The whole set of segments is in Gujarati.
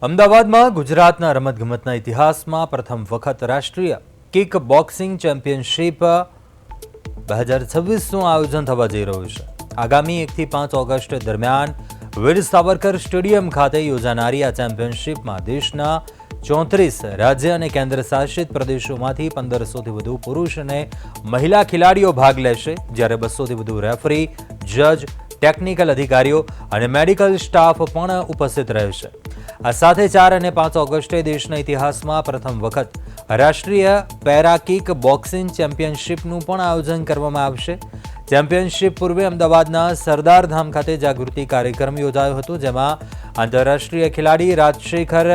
અમદાવાદમાં ગુજરાતના રમતગમતના ઇતિહાસમાં પ્રથમ વખત રાષ્ટ્રીય કિક બોક્સિંગ ચેમ્પિયનશિપ 2026નું આયોજન થવા જઈ રહ્યું છે। આગામી 1 થી 5 ઓગસ્ટ દરમિયાન વીર સાવરકર સ્ટેડિયમ ખાતે યોજાનારી આ ચેમ્પિયનશિપમાં દેશના 34 રાજ્ય અને કેન્દ્રશાસિત પ્રદેશોમાંથી 1500થી વધુ પુરુષ અને મહિલા ખેલાડીઓ ભાગ લેશે, જ્યારે 200થી વધુ રેફરી, જજ, ટેકનિકલ અધિકારીઓ અને મેડિકલ સ્ટાફ પણ ઉપસ્થિત રહેશે। આ સાથે 4 અને 5 ઓગસ્ટે દેશના ઇતિહાસમાં પ્રથમ વખત રાષ્ટ્રીય પેરા કિક બોક્સિંગ ચેમ્પિયનશિપનું પણ આયોજન કરવામાં આવશે। ચેમ્પિયનશિપ પૂર્વે અમદાવાદના સરદાર ધામ ખાતે જાગૃતિ કાર્યક્રમ યોજાયો હતો, જેમાં આંતરરાષ્ટ્રીય ખેલાડી રાજશેખર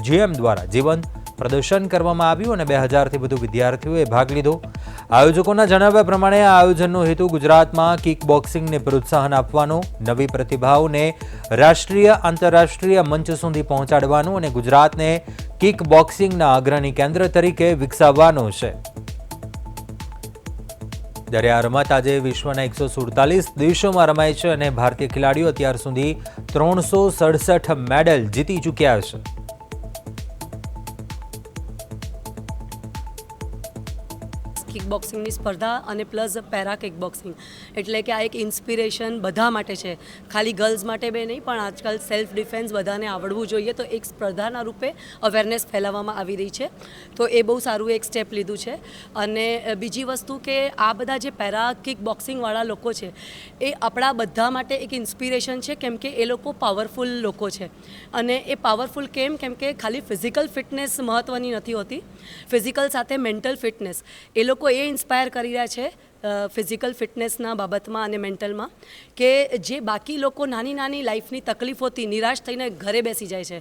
જીએમ દ્વારા જીવંત પ્રદર્શન કરવામાં આવ્યું અને 2000થી વધુ વિદ્યાર્થીઓએ ભાગ લીધો। આયોજકોના જણાવ્યા પ્રમાણે આ આયોજનનો હેતુ ગુજરાતમાં કિક બોક્સિંગને પ્રોત્સાહન આપવાનો, નવી પ્રતિભાઓને રાષ્ટ્રીય આંતરરાષ્ટ્રીય મંચ સુધી પહોંચાડવાનો અને ગુજરાતને કિક બોક્સિંગના અગ્રણી કેન્દ્ર તરીકે વિકસાવવાનો છે। જ્યારે આ રમત આજે વિશ્વના 147 દેશોમાં રમાય છે અને ભારતીય ખેલાડીઓ અત્યાર સુધી 367 મેડલ જીતી ચૂક્યા છે। કિકબોક્સિંગની સ્પર્ધા અને પ્લસ પેરા કિકબોક્સિંગ એટલે કે આ એક ઇન્સ્પિરેશન બધા માટે છે, ખાલી ગર્લ્સ માટે બે નહીં, પણ આજકાલ સેલ્ફ ડિફેન્સ બધાને આવડવું જોઈએ, તો એક સ્પર્ધાના રૂપે અવેરનેસ ફેલાવવામાં આવી રહી છે, તો એ બહુ સારું એક સ્ટેપ લીધું છે। અને બીજી વસ્તુ કે આ બધા જે પેરા કિકબોક્સિંગવાળા લોકો છે એ આપણા બધા માટે એક ઇન્સ્પિરેશન છે, કેમ કે એ લોકો પાવરફુલ લોકો છે। અને એ પાવરફુલ કેમ કે ખાલી ફિઝિકલ ફિટનેસ મહત્ત્વની નથી હોતી, ફિઝિકલ સાથે મેન્ટલ ફિટનેસ એ લોકો એ ઇન્સ્પાયર કરી રહ્યા છે ફિઝિકલ ફિટનેસના બાબતમાં અને મેન્ટલમાં, કે જે બાકી લોકો નાની નાની લાઈફની તકલીફોથી નિરાશ થઈને ઘરે બેસી જાય છે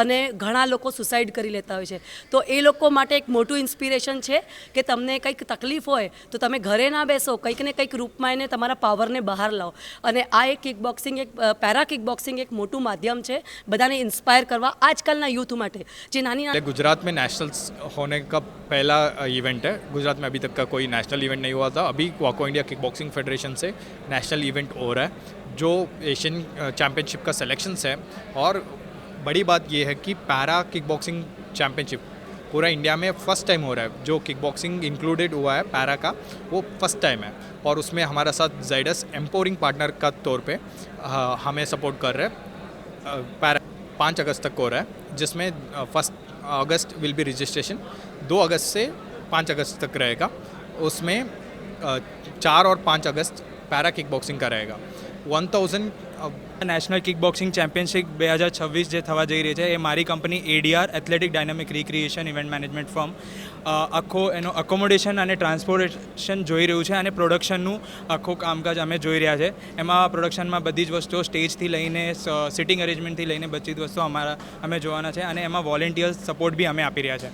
અને ઘણા લોકો સુસાઇડ કરી લેતા હોય છે, તો એ લોકો માટે એક મોટું ઇન્સ્પિરેશન છે કે તમને કંઈક તકલીફ હોય તો તમે ઘરે ના બેસો, કંઈક ને કંઈક રૂપમાં એને તમારા પાવરને બહાર લાવો। અને આ એક કિકબોક્સિંગ, એક પેરા કિકબોક્સિંગ એક મોટું માધ્યમ છે બધાને ઇન્સ્પાયર કરવા आजकलના यूथ માટે જે નાની गुजरात में नेशनल्स होने का पहला इवेंट है। गुजरात में अभी तक का कोई नेशनल इवेंट नहीं हुआ था। अभी वाको इंडिया किक बॉक्सिंग फेडरेशन से नेशनल इवेंट हो रहा है, जो एशियन चैम्पियनशिप का सिलेक्शंस है। और बड़ी बात ये है कि पैरा किक बॉक्सिंग चैम्पियनशिप पूरा इंडिया में फर्स्ट टाइम हो रहा है। जो किक बॉक्सिंग इंक्लूडेड हुआ है पैरा का, वो फर्स्ट टाइम है। और उसमें हमारा साथ ज़ाइडस एम्पावरिंग पार्टनर का तौर पे हमें सपोर्ट कर रहे हैं। पैरा 5 अगस्त तक हो रहा है, जिसमें 1 अगस्त विल बी रजिस्ट्रेशन, 2 अगस्त से 5 अगस्त तक रहेगा। उसमें 4 और 5 अगस्त पैरा किक बॉक्सिंग का रहेगा। 1000 નેશનલ કિક બોક્સિંગ ચેમ્પિયનશિપ 2026 જે થવા જઈ રહી છે, એ મારી company ADR athletic dynamic recreation event management firm આખો એનો અકોમોડેશન અને ટ્રાન્સપોર્ટેશન જોઈ રહ્યું છે, અને પ્રોડક્શનનું આખું કામકાજ અમે જોઈ રહ્યા છે। એમાં પ્રોડક્શનમાં બધી જ વસ્તુઓ સ્ટેજથી લઈને સિટિંગ અરેન્જમેન્ટથી લઈને બધી જ વસ્તુઓ અમે જોવાના છે, અને એમાં વોલેન્ટિયર્સ સપોર્ટ બી અમે આપી રહ્યા છે।